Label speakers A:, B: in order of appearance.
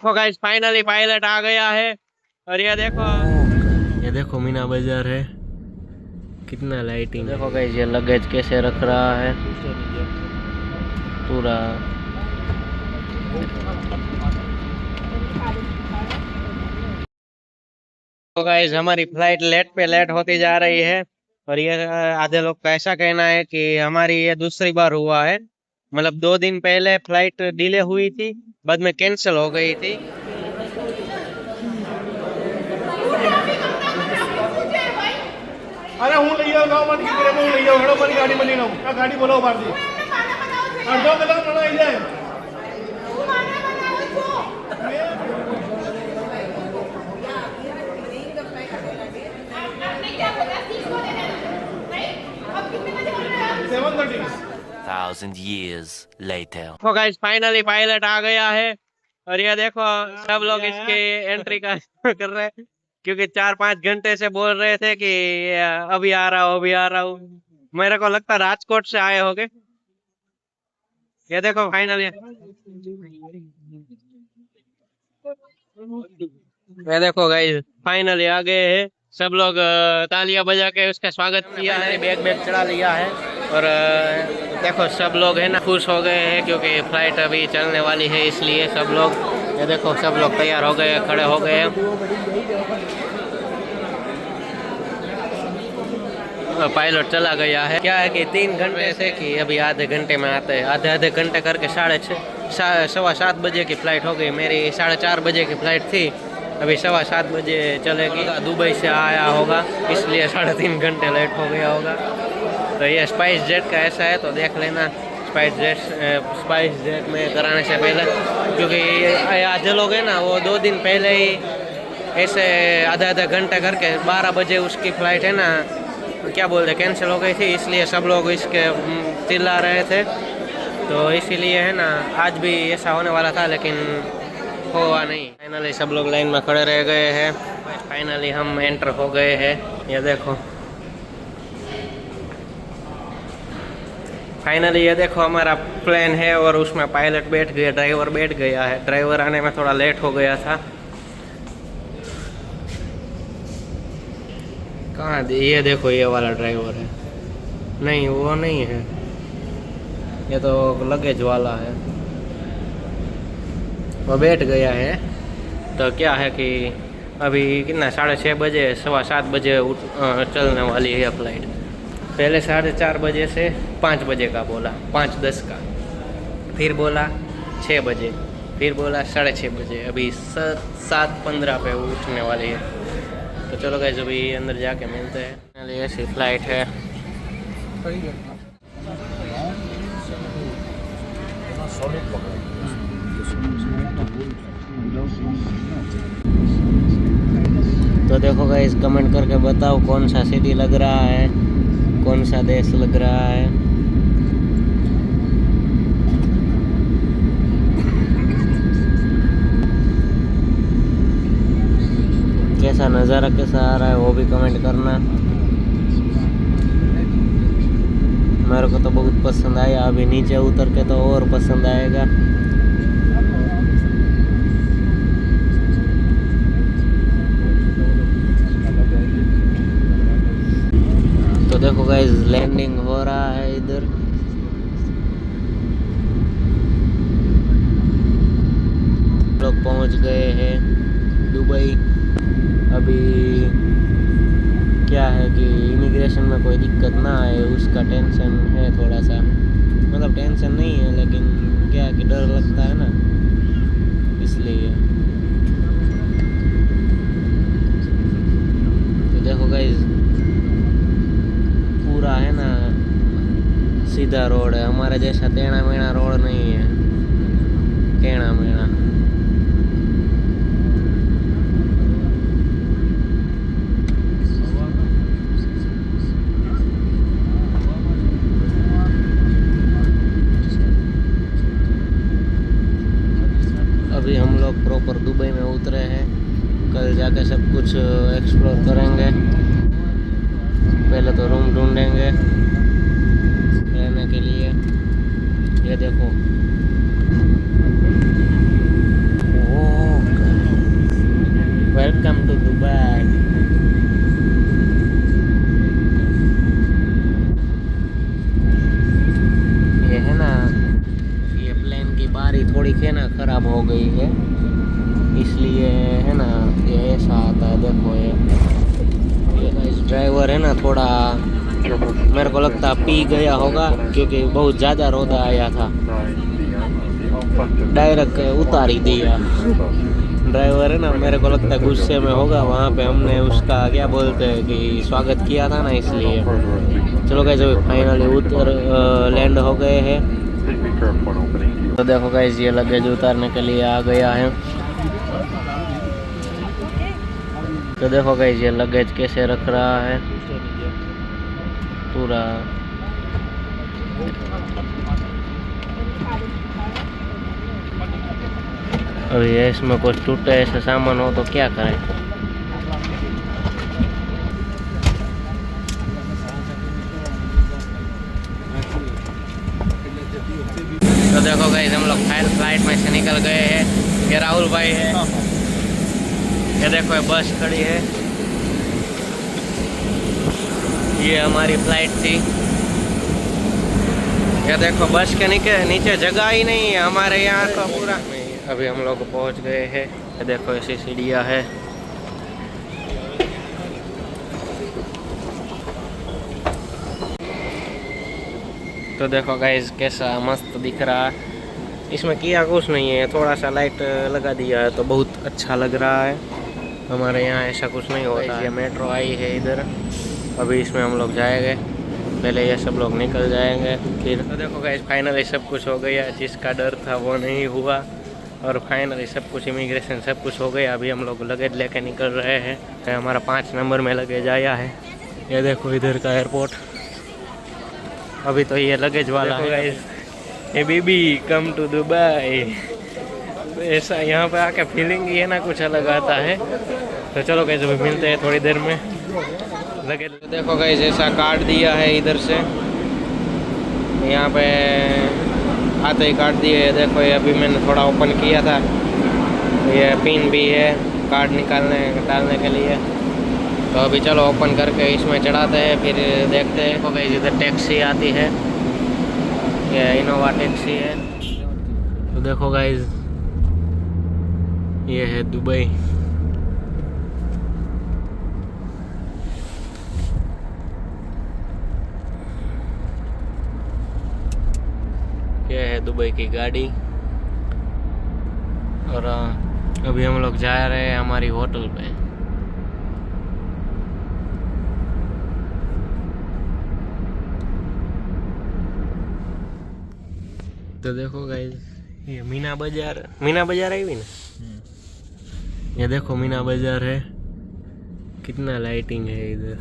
A: तो guys finally pilot आ गया है। और ये देखो मीना बाजार है, कितना लाइटिंग। देखो गाइस ये लगेज कैसे रख रहा है पूरा। तो गाइस हमारी फ्लाइट लेट पे लेट होती जा रही है। और ये आधे लोग का ऐसा कहना है कि हमारी ये दूसरी बार हुआ है। मतलब 2 दिन पहले फ्लाइट डिले हुई थी, बाद में कैंसिल हो गई थी।
B: अरे हूँ लई जाओ गाँव मत की हूँ लई जाओ हेड़ो मारी गाड़ी में लेना क्या गाड़ी बोलो बार दी अर्धो कलाक ना आई जाए
C: Thousand years later.
A: तो गाइस फाइनली पायलट आ गया है। और ये देखो सब लोग इसके एंट्री का कर रहे हैं, क्योंकि 4-5 घंटे से बोल रहे थे कि अभी आ रहा हूँ अभी आ रहा हूँ। मेरे को लगता है राजकोट से आए होंगे। ये देखो फाइनली, ये देखो गाइस फाइनली आ गए हैं। सब लोग तालियां बजा के उसका स्वागत किया है, बैग बैग चढ़ा लिया है। और देखो सब लोग है ना खुश हो गए हैं, क्योंकि फ्लाइट अभी चलने वाली है, इसलिए सब लोग, ये देखो सब लोग तैयार हो गए, खड़े हो गए। पायलट चला गया है। क्या है कि 3 घंटे से कि अभी आधे घंटे में आते हैं, आधे आधे घंटे करके 6:30 बजे की फ्लाइट हो गई। मेरी 4:30 बजे की फ्लाइट थी, अभी 7:15 बजे चलेगी। दुबई से आया होगा, इसलिए 3.5 घंटे लेट हो गया होगा। तो ये स्पाइस जेट का ऐसा है, तो देख लेना स्पाइस जेट में कराने से पहले, क्योंकि आधे लोग है ना वो 2 दिन पहले ही ऐसे आधा आधा घंटा करके 12 बजे उसकी फ्लाइट है ना क्या बोलते कैंसिल हो गई थी, इसलिए सब लोग इसके चिल्ला रहे थे। तो इसीलिए है ना आज भी ऐसा होने वाला था, लेकिन हुआ नहीं। फाइनली सब लोग लाइन में खड़े रह गए हैं। फाइनली हम एंटर हो गए हैं। ये देखो फाइनली ये देखो हमारा प्लेन है, और उसमें पायलट बैठ गया, ड्राइवर बैठ गया है। ड्राइवर आने में थोड़ा लेट हो गया था। कहाँ ये देखो ये वाला ड्राइवर है, नहीं वो नहीं है, ये तो लगेज वाला है, वो बैठ गया है। तो क्या है कि अभी कितना 6:30 बजे 7:15 बजे चलने वाली है फ्लाइट। पहले 4:30 बजे से 5 बजे का बोला, 5:10 का, फिर बोला 6 बजे, फिर बोला 6:30 बजे। अभी 7:15 पे उठने वाली है। तो चलो गाइस अभी अंदर जाके मिलते हैं। ऐसी फ्लाइट है। तो देखो गाइस कमेंट करके बताओ कौन सा सिटी लग रहा है, कौन सा देश लग रहा है। कैसा नज़ारा कैसा आ रहा है वो भी कमेंट करना। मेरे को तो बहुत पसंद आया, अभी नीचे उतर के तो और पसंद आएगा। तो देखो गाइस लैंडिंग हो रहा है इधर। लोग पहुंच गए हैं दुबई। अभी क्या है कि इमिग्रेशन में कोई दिक्कत ना आए उसका टेंशन है थोड़ा सा। मतलब टेंशन नहीं है, लेकिन क्या है कि डर लगता है ना, इसलिए। तो देखो गाइस पूरा है ना सीधा रोड है, हमारे जैसा टेढ़ा मेढ़ा रोड नहीं है, टेढ़ा मेढ़ा। अभी हम लोग प्रॉपर दुबई में उतरे हैं, कल जाके सब कुछ एक्सप्लोर करेंगे। पहले तो रूम ढूंढेंगे रहने के लिए। ये देखो, ओह इसलिए है ना ये ऐसा आता है। देखो ये गाइस ड्राइवर है ना थोड़ा मेरे को लगता है पी गया होगा, क्योंकि बहुत ज़्यादा रोदा आया था, डायरेक्ट उतार ही दिया। ड्राइवर है ना मेरे को लगता है गुस्से में होगा, वहाँ पे हमने उसका क्या बोलते हैं कि स्वागत किया था ना, इसलिए। चलो गाइस अभी फाइनली उतर लैंड हो गए हैं। तो देखो गाइस ये लगेज उतारने के लिए आ गया है। तो देखो गाइस ये लगेज कैसे रख रहा है पूरा। अभी इसमें कुछ टूटे ऐसा सामान हो तो क्या करें। तो देखो गाइस हम लोग फ्लाइट में से निकल गए हैं। ये राहुल भाई है, ये देखो ये बस खड़ी है, ये हमारी फ्लाइट थी। ये देखो बस के नीचे जगह ही नहीं है हमारे यहाँ का पूरा। अभी हम लोग पहुँच गए हैं। ये देखो ऐसी सीढ़ियाँ है। तो देखो गाइस कैसा मस्त दिख रहा है। इसमें किया कुछ नहीं है, थोड़ा सा लाइट लगा दिया है तो बहुत अच्छा लग रहा है। हमारे यहाँ ऐसा कुछ नहीं होता है। ये मेट्रो आई है इधर, अभी इसमें हम लोग जाएंगे। पहले ये सब लोग निकल जाएंगे फिर। तो देखो गाइस फाइनली सब कुछ हो गया, जिसका डर था वो नहीं हुआ, और फाइनली सब कुछ इमिग्रेशन सब कुछ हो गया। अभी हम लोग लगेज लेके निकल रहे हैं। हमारा 5 नंबर में लगेज आया है। ये देखो इधर का एयरपोर्ट। अभी तो ये लगेज वाला है गाइस। ये बेबी कम टू दुबई। तो ऐसा यहाँ पे आके फीलिंग ये ना कुछ अलग आता है। तो चलो गाइस अभी मिलते हैं थोड़ी देर में। लगेज देखो गाइस ऐसा कार्ड दिया है इधर से, यहाँ पे आते ही कार्ड दिए है। देखो ये अभी मैंने थोड़ा ओपन किया था, ये पिन भी है कार्ड निकालने डालने के लिए। तो अभी चलो ओपन करके इसमें चढ़ाते हैं, फिर देखते हैं। तो गाइस इधर टैक्सी आती है, ये इनोवा टैक्सी है। तो देखो गाइस ये है दुबई। ये है दुबई की गाड़ी, और अभी हम लोग जा रहे हैं हमारी होटल पे। तो देखो गाइस ये मीना बाजार आई ना, ये देखो मीना बाजार है, कितना लाइटिंग है इधर।